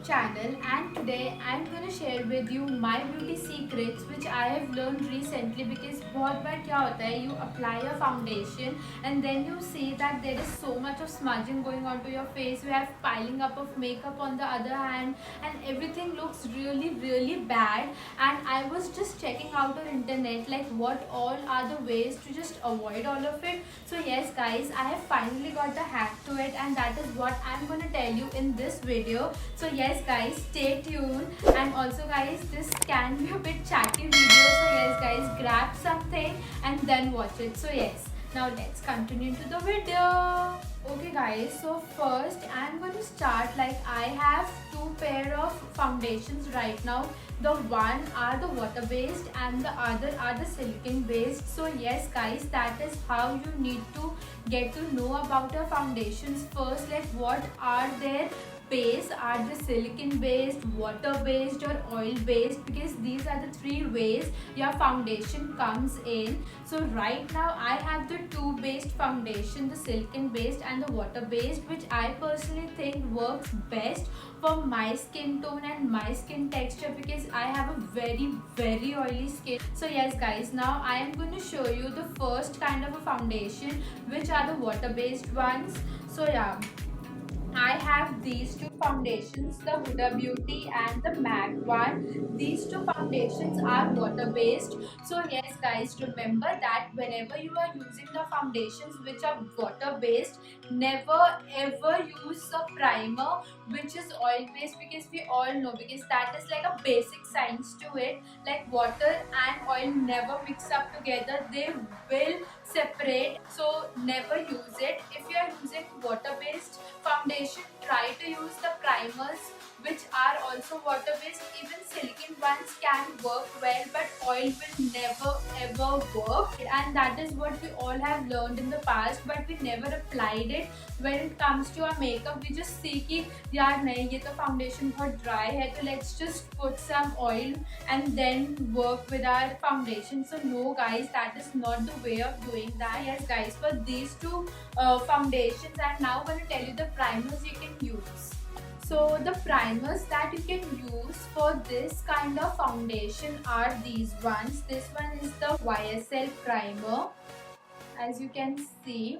YouTube channel, and today I'm gonna share with you my beauty secrets which I have learned recently. Because बहुत बार क्या होता है, you apply a foundation and then you see that there is so much of smudging going onto your face. You have piling up of makeup on the other hand, and everything looks really bad. And I was just checking out on internet like what all are the ways to just avoid all of it. So yes guys, I have finally got the hack to it, and that is what I'm gonna tell you in this video. So yes guys, stay tuned. And also guys, this can be a bit chatty video, so yes guys, grab something and then watch it. So yes, now let's continue to the video. Okay guys, so first I'm going to start. Like, I have two pair of foundations right now. The one are the water based and the other are the silicone based. So yes guys, that is how you need to get to know about your foundations first. Like, what are their base, are the silicone based, water based or oil based, because these are the three ways your foundation comes in. So right now I have the two based foundation, the silicone based and the water based, which I personally think works best for my skin tone and my skin texture, because I have a very oily skin. So yes guys, now I am going to show you the first kind of a foundation, which are the water based ones. So yeah, I have these two foundations, the Huda Beauty and the MAC one. These two foundations are water based. So yes guys, remember that whenever you are using the foundations which are water based, never ever use a primer which is oil based, because we all know, because that is like a basic science to it. Like, water and oil never mix up together, they will separate. So never use it. If you are using water based foundation, try to use the primers which are also water based. Even silicone ones can work well, but oil will never ever work, and that is what we all have learned in the past, but we never applied it. When it comes to our makeup, we just see कि यार नहीं, ये तो foundation बहुत dry है, तो let's just put some oil and then work with our foundation. So no guys, that is not the way of doing that. Yes guys, for these two foundations, I'm now going to tell you the primers you can use. So the primers that you can use for this kind of foundation are these ones. This one is the YSL primer, as you can see.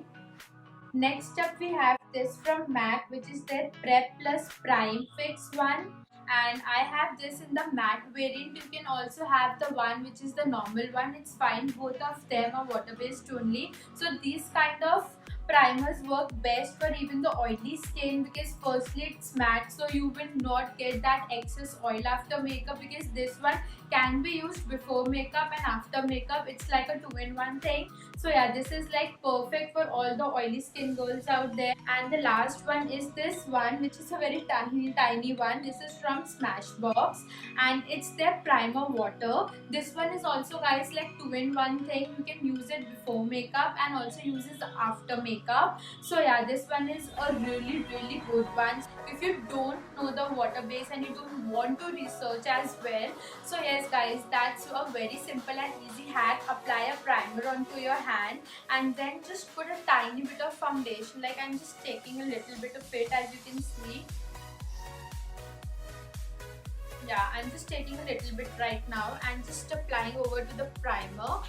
Next up we have this from MAC, which is their Prep Plus Prime Fix one, and I have this in the matte variant. You can also have the one which is the normal one, it's fine, both of them are water based only. So these kind of primers work best for even the oily skin, because firstly it's matte, so you will not get that excess oil after makeup, because this one can be used before makeup and after makeup. It's like a two-in-one thing. So yeah, this is like perfect for all the oily skin girls out there. And the last one is this one, which is a very tiny one. This is from Smashbox, and it's their primer water. This one is also guys like two-in-one thing. You can use it before makeup and also use it after makeup. So yeah, this one is a really good one. If you don't know the water base and you don't want to research as well, so yes guys, that's a very simple and easy hack. Apply a primer onto your hand and then just put a tiny bit of foundation. Like, I'm just taking a little bit of it, as you can see. Yeah, I'm just taking a little bit right now and just applying over to the primer,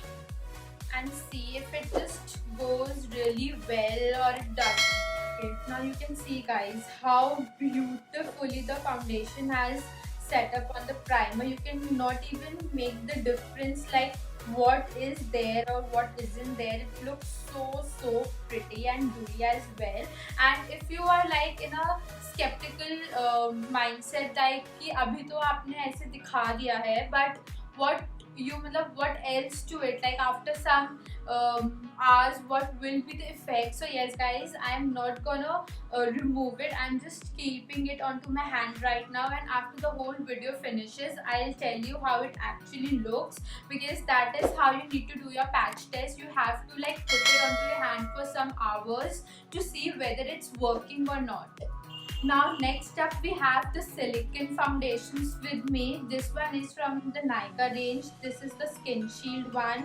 and see if it just goes really well or it doesn't. Okay, now you can see guys how beautifully the foundation has set up on the primer. You can not even make the difference like what is there or what isn't there. It looks so pretty and dewy as well. And if you are like in a skeptical mindset, like कि अभी तो आपने ऐसे दिखा दिया है, but what else to it, like after some hours, what will be the effect? So yes guys, I am not gonna remove it. I'm just keeping it onto my hand right now, and after the whole video finishes, I'll tell you how it actually looks, because that is how you need to do your patch test. You have to like put it onto your hand for some hours to see whether it's working or not. Now next up we have the silicone foundations with me. This one is from the Nykaa range. This is the Skin Shield one.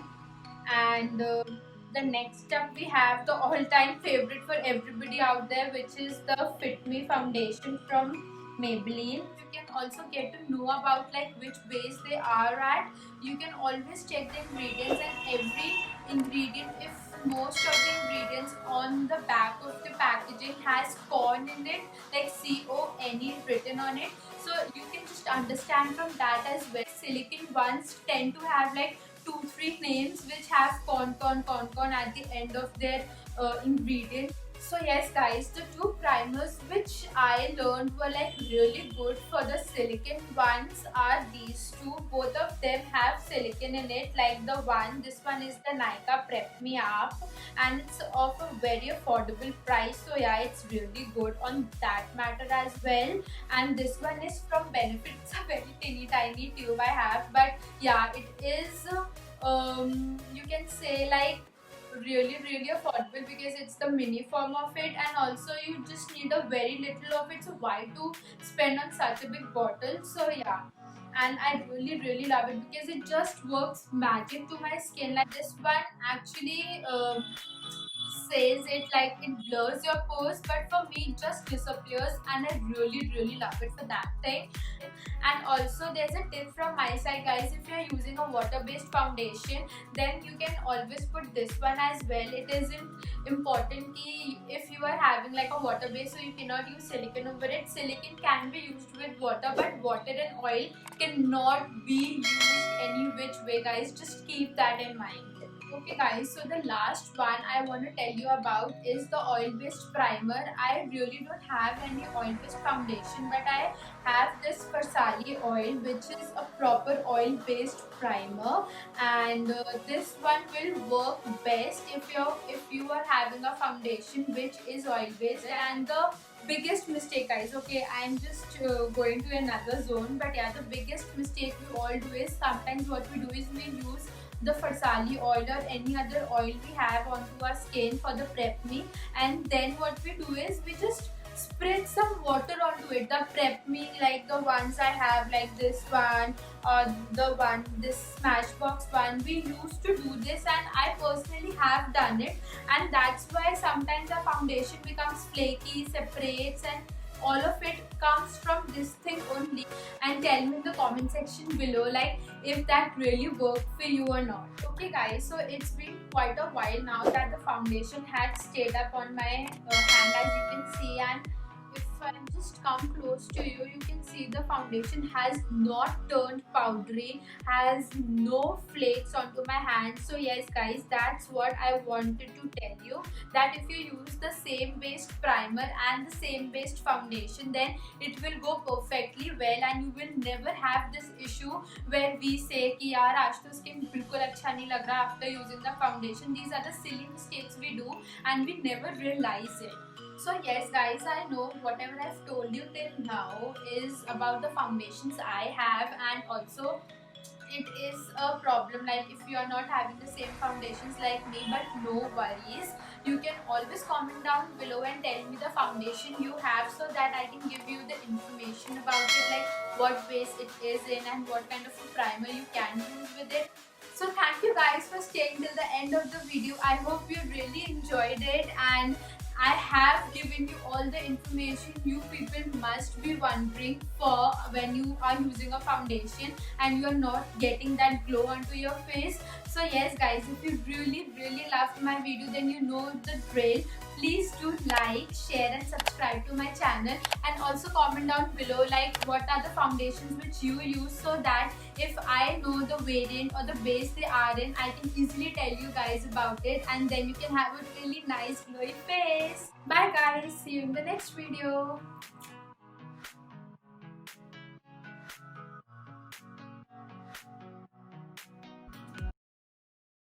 And the next up we have the all-time favorite for everybody out there, which is the Fit Me foundation from Maybelline. You can also get to know about like which base they are at. You can always check the ingredients, and every ingredient, if most of the ingredients on the back of the packaging has corn in it, like CONE written on it, so you can just understand from that as well. Silicone ones tend to have like 2-3 names which have con at the end of their ingredient. So yes guys, the two primers which I learned were like really good for the silicone ones are these two. Both of them have silicone in it, like this one is the Nykaa Prep Me Up, and it's of a very affordable price. So yeah, it's really good on that matter as well. And this one is from Benefit. It's a very teeny tiny tube I have, but yeah, it is you can say like really affordable because it's the mini form of it, and also you just need a very little of it, so why to spend on such a big bottle. So yeah, and I really love it because it just works magic to my skin. Like this one actually says it like it blurs your pores, but for me it just disappears, and I really love it for that thing. And also there's a tip from my side guys, if you're using a water based foundation, then you can always put this one as well. It isn't important ki if you are having like a water base, so you cannot use silicone over it. Silicone can be used with water, but water and oil cannot be used any which way guys, just keep that in mind. Okay guys, so the last one I want to tell you about is the oil based primer. I really don't have any oil based foundation, but I have this Farsali oil, which is a proper oil based primer, and this one will work best if you are having a foundation which is oil based. And the biggest mistake guys, okay, I'm just going to another zone, but yeah, the biggest mistake we all do is sometimes what we do is we use the Farsali oil or any other oil we have onto our skin for the Prep Me, and then what we do is we just spread some water onto it. The Prep Me, like the ones I have, like this one or this Smashbox one, we used to do this, and I personally have done it, and that's why sometimes the foundation becomes flaky, separates, and all of it comes from this thing only. And tell me in the comment section below like if that really worked for you or not. Okay guys, so it's been quite a while now that the foundation had stayed up on my hand, as you can see, and if I just come close to you, you can see the foundation has not turned powdery, has no flakes onto my hand. So yes guys, that's what I wanted to tell you, that if you use the same based primer and the same based foundation, then it will go perfectly well, and you will never have this issue where we say कि यार आज तो skin बिल्कुल अच्छा नहीं लग रहा after using the foundation. These are the silly mistakes we do and we never realize it. So yes guys, I know whatever I've told you till now is about the foundations I have, and also it is a problem like if you are not having the same foundations like me, but no worries, you can always comment down below and tell me the foundation you have, so that I can give you the information about it, like what base it is in and what kind of a primer you can use with it. So thank you guys for staying till the end of the video. I hope you really enjoyed it, and I have given you all the information you people must be wondering for when you are using a foundation and you are not getting that glow onto your face. So yes guys, if you really loved my video, then you know the drill. Please do like, share and subscribe to my channel, and also comment down below like what are the foundations which you use, so that if I know the variant or the base they are in, I can easily tell you guys about it, and then you can have a really nice glowy face. Bye guys, see you in the next video.